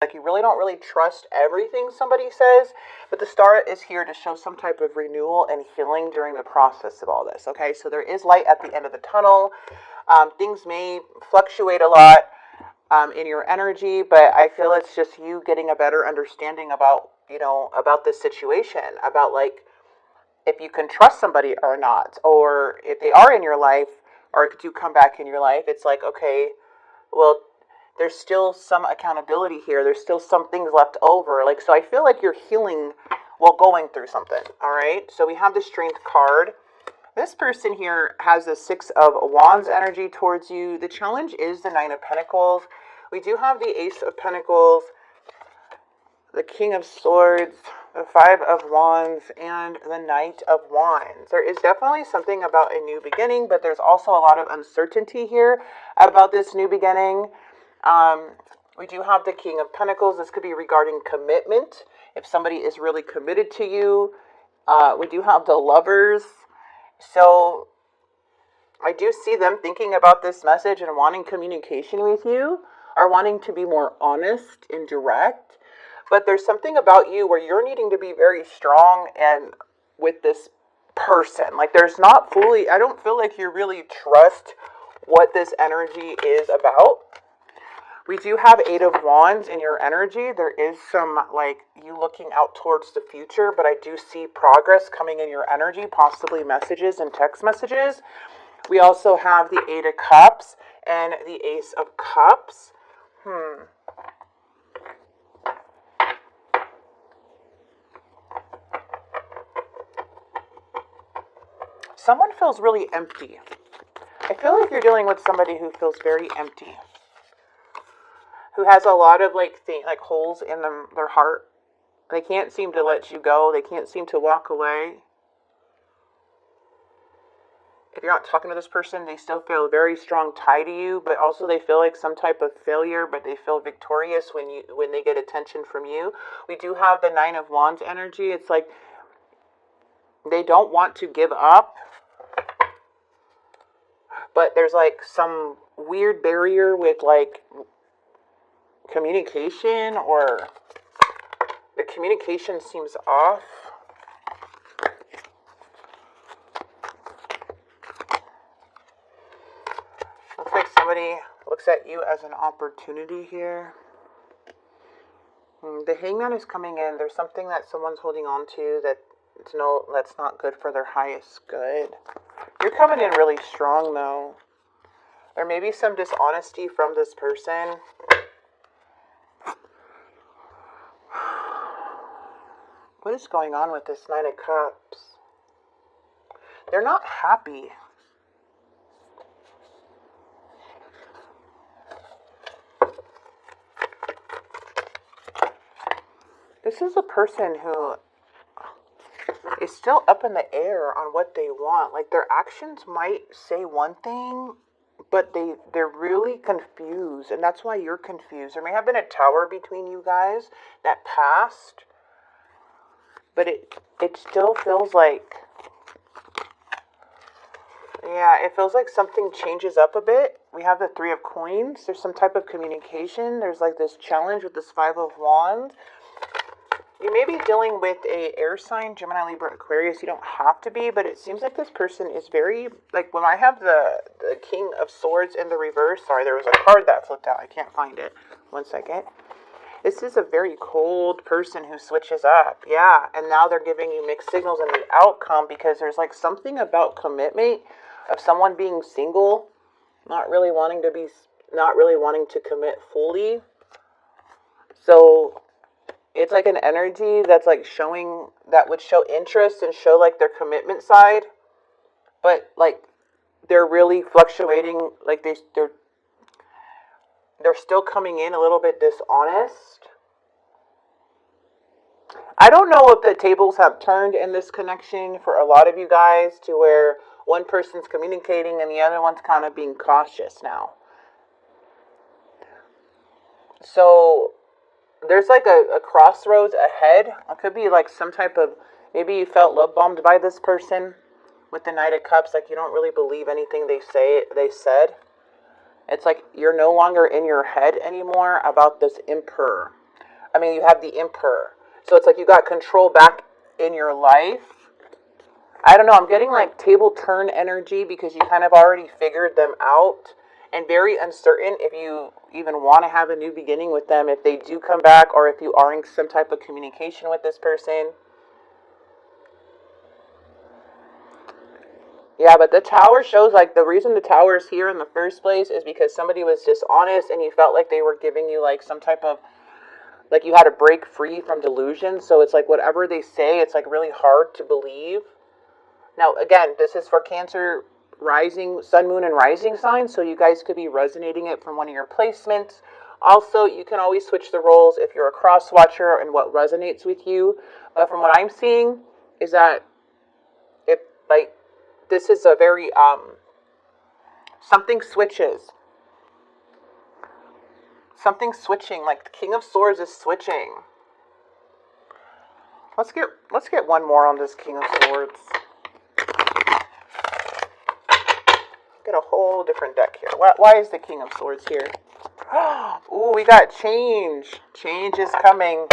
like you really don't really trust everything somebody says, but the star is here to show some type of renewal and healing during the process of all this. Okay, so there is light at the end of the tunnel. Things may fluctuate a lot in your energy, but I feel it's just you getting a better understanding about, about this situation, about like if you can trust somebody or not, or if they are in your life or do come back in your life. It's like, okay, well, there's still some accountability here. There's still some things left over. Like, so I feel like you're healing while going through something. All right. So we have the Strength card. This person here has the Six of Wands energy towards you. The challenge is the Nine of Pentacles. We do have the Ace of Pentacles, the King of Swords, the Five of Wands, and the Knight of Wands. There is definitely something about a new beginning, but there's also a lot of uncertainty here about this new beginning. We do have the King of Pentacles. This could be regarding commitment. If somebody is really committed to you. We do have the Lovers. So I do see them thinking about this message and wanting communication with you, or wanting to be more honest and direct. But there's something about you where you're needing to be very strong and with this person. Like there's not fully, I don't feel like you really trust what this energy is about. We do have Eight of Wands in your energy. There is some like you looking out towards the future, but I do see progress coming in your energy, possibly messages and text messages. We also have the Eight of Cups and the Ace of Cups. Someone feels really empty. I feel like you're dealing with somebody who feels very empty, who has a lot of like holes in their heart. They can't seem to let you go. They can't seem to walk away. If you're not talking to this person, they still feel a very strong tie to you, but also they feel like some type of failure, but they feel victorious when they get attention from you. We do have the Nine of Wands energy. It's like they don't want to give up, but there's like some weird barrier with like communication, or the communication seems off. Looks like somebody looks at you as an opportunity here. The Hangman is coming in. There's something that someone's holding on to that's not good for their highest good. You're coming in really strong though. There may be some dishonesty from this person. What is going on with this Nine of Cups? They're not happy. This is a person who is still up in the air on what they want. Like their actions might say one thing, but they're really confused, and that's why you're confused. There may have been a tower between you guys that passed, but it still feels like, yeah, it feels like something changes up a bit. We have the Three of Coins. There's some type of communication. There's like this challenge with this Five of Wands. You may be dealing with a air sign, Gemini, Libra, Aquarius. You don't have to be, but it seems like this person is very, like when I have the King of Swords in the reverse, sorry, there was a card that flipped out. I can't find it. One second. This is a very cold person who switches up. Yeah, and now they're giving you mixed signals in the outcome because there's like something about commitment of someone being single, not really wanting to commit fully. So it's like an energy that's like that would show interest and show like their commitment side, but like they're really fluctuating. Like they're still coming in a little bit dishonest. I don't know if the tables have turned in this connection for a lot of you guys to where one person's communicating and the other one's kind of being cautious now. So there's like a crossroads ahead. It could be like some type of, maybe you felt love bombed by this person with the Knight of Cups. Like you don't really believe anything they said. It's like you're no longer in your head anymore about this Emperor. I mean, you have the Emperor. So it's like you got control back in your life. I don't know, I'm getting like table turn energy because you kind of already figured them out, and very uncertain if you even want to have a new beginning with them, if they do come back, or if you are in some type of communication with this person. Yeah, but the Tower shows like the reason the Tower is here in the first place is because somebody was dishonest and you felt like they were giving you like some type of, like you had to break free from delusion. So it's like whatever they say, it's like really hard to believe. Now, again, this is for Cancer rising, sun, moon, and rising signs, so you guys could be resonating it from one of your placements. Also, you can always switch the roles if you're a cross watcher and what resonates with you. But from what I'm seeing is that if like this is a very something switches. Something switching, like the King of Swords is switching. Let's get one more on this King of Swords. Get a whole different deck here. Why is the King of Swords here? Ooh, we got change. Change is coming.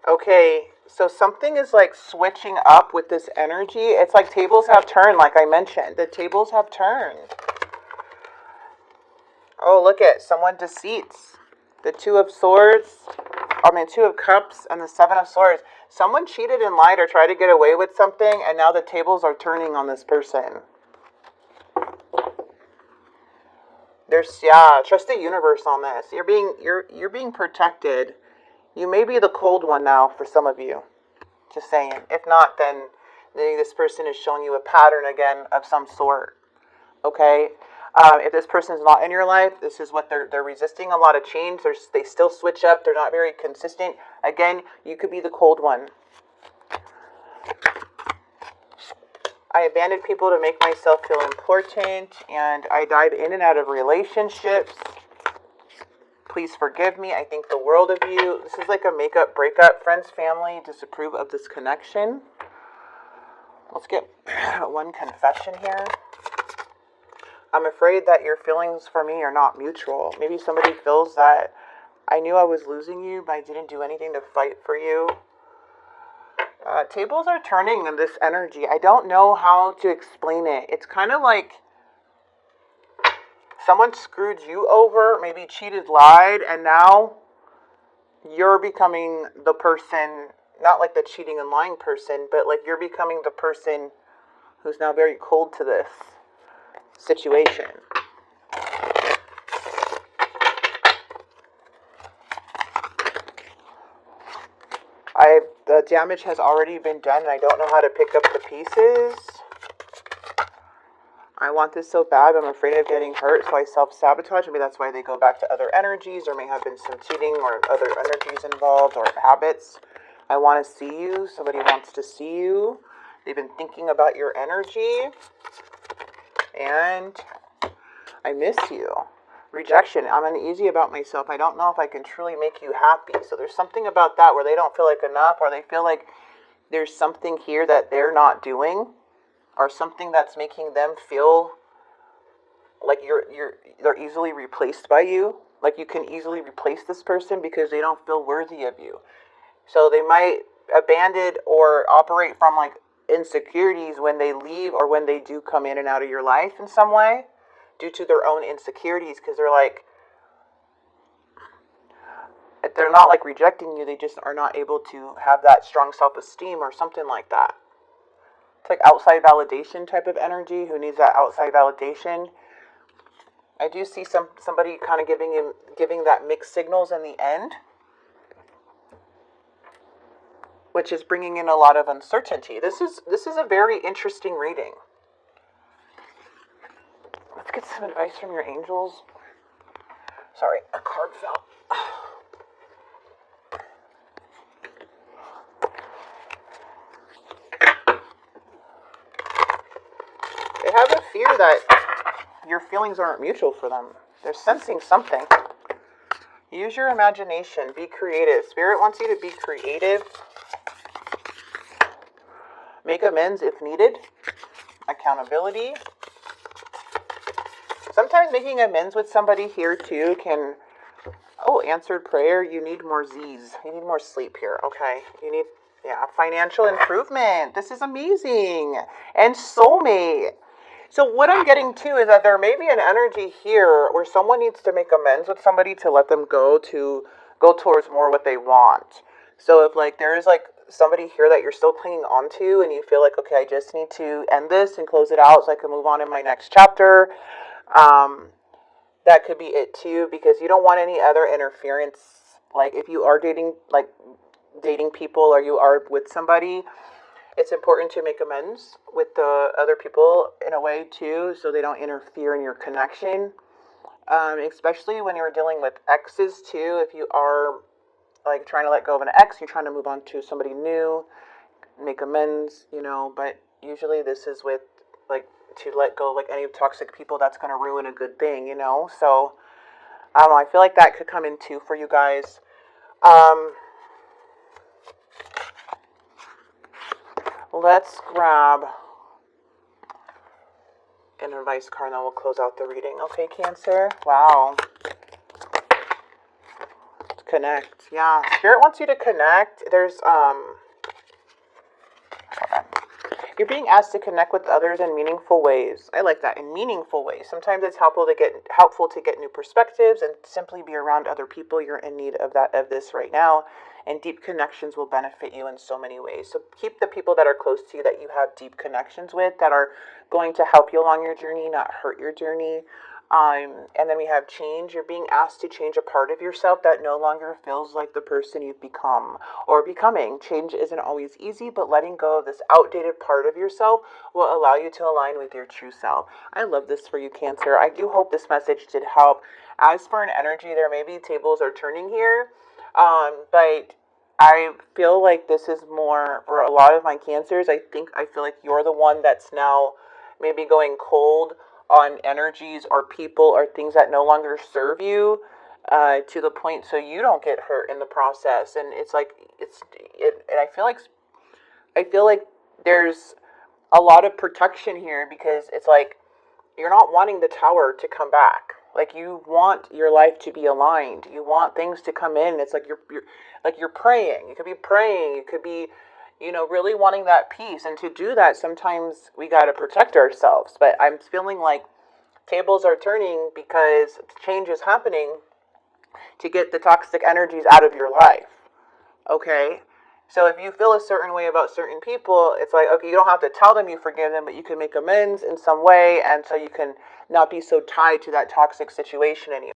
Okay, so something is like switching up with this energy. It's like tables have turned, like I mentioned. The tables have turned. Oh, look at someone deceits. The Two of Swords, Two of Cups, and the Seven of Swords. Someone cheated and lied or tried to get away with something, and now the tables are turning on this person. Trust the universe on this. You're being protected. You may be the cold one now for some of you. Just saying. If not, then this person is showing you a pattern again of some sort. Okay? If this person is not in your life, this is what they're resisting a lot of change. They still switch up. They're not very consistent. Again, you could be the cold one. I abandoned people to make myself feel important, and I dive in and out of relationships. Please forgive me. I think the world of you. This is like a makeup breakup. Friends, family disapprove of this connection. Let's get one confession here. I'm afraid that your feelings for me are not mutual. Maybe somebody feels that I knew I was losing you, but I didn't do anything to fight for you. Tables are turning in this energy. I don't know how to explain it. It's kind of like someone screwed you over, maybe cheated, lied, and now you're becoming the person, not like the cheating and lying person, but like you're becoming the person who's now very cold to this situation. The damage has already been done and I don't know how to pick up the pieces. I want this so bad, but I'm afraid of getting hurt, so I self-sabotage. Maybe that's why they go back to other energies, or may have been some cheating or other energies involved, or habits. I want to see you. Somebody wants to see you. They've been thinking about your energy. And I miss you. Rejection. I'm uneasy about myself. I don't know if I can truly make you happy. So there's something about that where they don't feel like enough, or they feel like there's something here that they're not doing, or something that's making them feel like they're easily replaced by you. Like you can easily replace this person because they don't feel worthy of you. So they might abandon or operate from like insecurities when they leave, or when they do come in and out of your life in some way, due to their own insecurities, because they're not like rejecting you, they just are not able to have that strong self-esteem or something like that. It's like outside validation type of energy. Who needs that outside validation? I do see somebody kind of giving that mixed signals in the end, which is bringing in a lot of uncertainty. This is a very interesting reading. Let's get some advice from your angels. Sorry, a card fell. They have a fear that your feelings aren't mutual for them. They're sensing something. Use your imagination. Be creative. Spirit wants you to be creative. Make amends if needed. Accountability. Sometimes making amends with somebody here too can... Oh, answered prayer. You need more Z's. You need more sleep here. Okay. You need, yeah, financial improvement. This is amazing. And soulmate. So what I'm getting to is that there may be an energy here where someone needs to make amends with somebody to let them go towards more what they want. So if like there is like somebody here that you're still clinging on to and you feel like, okay, I just need to end this and close it out so I can move on in my next chapter, that could be it too, because you don't want any other interference. Like if you are dating people or you are with somebody, it's important to make amends with the other people in a way too, so they don't interfere in your connection. Especially when you're dealing with exes too. If you are like trying to let go of an ex, you're trying to move on to somebody new, make amends, But usually this is with like to let go of like any toxic people that's going to ruin a good thing. So I don't know. I feel like that could come in too for you guys. Let's grab an advice card and then we'll close out the reading. Okay, Cancer. Wow. Connect. Yeah. Spirit wants you to connect. There's hold on. You're being asked to connect with others in meaningful ways. I like that, in meaningful ways. Sometimes it's helpful to get new perspectives and simply be around other people. You're in need of this right now. And deep connections will benefit you in so many ways. So keep the people that are close to you that you have deep connections with, that are going to help you along your journey, not hurt your journey. And then we have change. You're being asked to change a part of yourself that no longer feels like the person you've become or becoming. Change isn't always easy, but letting go of this outdated part of yourself will allow you to align with your true self. I love this for you, Cancer. I do hope this message did help. As for an energy, there may be tables are turning here. But I feel like this is more for a lot of my Cancers. I feel like you're the one that's now maybe going cold on energies or people or things that no longer serve you, to the point so you don't get hurt in the process. And it's like and I feel like there's a lot of protection here, because it's like you're not wanting the tower to come back. Like you want your life to be aligned. You want things to come in. It's like you're praying. You could be praying. You could be, really wanting that peace. And to do that, sometimes we got to protect ourselves. But I'm feeling like tables are turning because change is happening to get the toxic energies out of your life. Okay? So if you feel a certain way about certain people, it's like, okay, you don't have to tell them you forgive them, but you can make amends in some way, and so you can not be so tied to that toxic situation anymore.